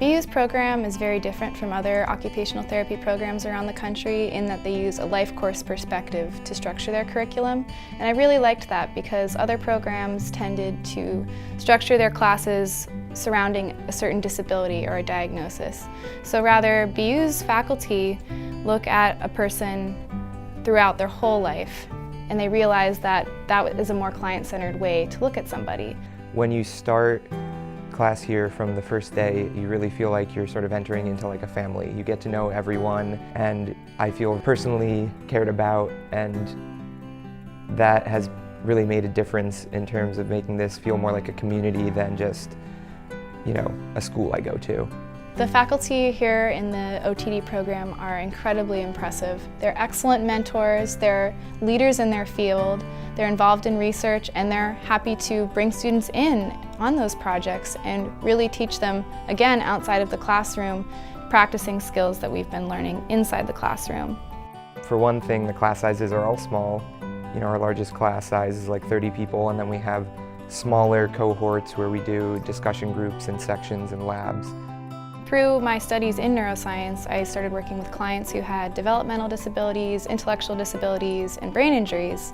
BU's program is very different from other occupational therapy programs around the country in that they use a life course perspective to structure their curriculum. And I really liked that because other programs tended to structure their classes surrounding a certain disability or a diagnosis. So rather, BU's faculty look at a person throughout their whole life, and they realize that that is a more client-centered way to look at somebody. When you start class here from the first day, you really feel like you're sort of entering into like a family. You get to know everyone, and I feel personally cared about, and that has really made a difference in terms of making this feel more like a community than just, a school I go to. The faculty here in the OTD program are incredibly impressive. They're excellent mentors, they're leaders in their field, they're involved in research, and they're happy to bring students in on those projects and really teach them, again, outside of the classroom, practicing skills that we've been learning inside the classroom. For one thing, the class sizes are all small. Our largest class size is like 30 people, and then we have smaller cohorts where we do discussion groups and sections and labs. Through my studies in neuroscience, I started working with clients who had developmental disabilities, intellectual disabilities, and brain injuries.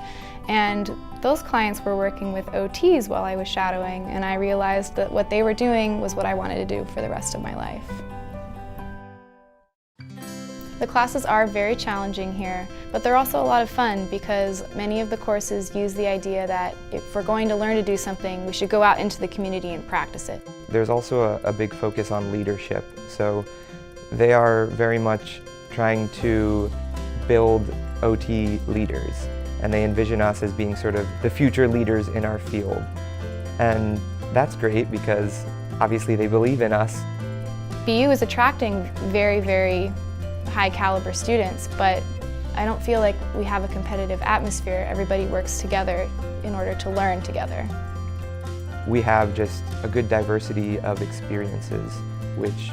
And those clients were working with OTs while I was shadowing, and I realized that what they were doing was what I wanted to do for the rest of my life. The classes are very challenging here, but they're also a lot of fun because many of the courses use the idea that if we're going to learn to do something, we should go out into the community and practice it. There's also a big focus on leadership, so they are very much trying to build OT leaders, and they envision us as being sort of the future leaders in our field. And that's great because obviously they believe in us. BU is attracting very, very high caliber students, but I don't feel like we have a competitive atmosphere. Everybody works together in order to learn together. We have just a good diversity of experiences, which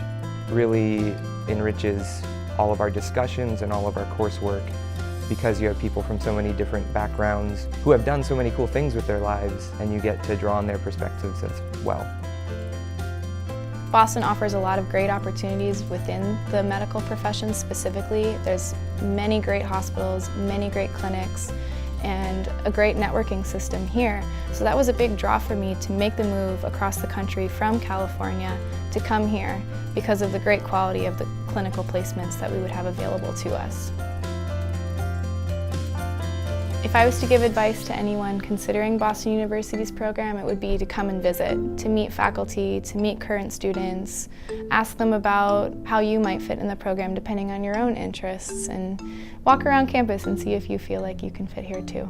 really enriches all of our discussions and all of our coursework, because you have people from so many different backgrounds who have done so many cool things with their lives, and you get to draw on their perspectives as well. Boston offers a lot of great opportunities within the medical profession specifically. There's many great hospitals, many great clinics, and a great networking system here. So that was a big draw for me to make the move across the country from California to come here because of the great quality of the clinical placements that we would have available to us. If I was to give advice to anyone considering Boston University's program, it would be to come and visit, to meet faculty, to meet current students, ask them about how you might fit in the program depending on your own interests, and walk around campus and see if you feel like you can fit here too.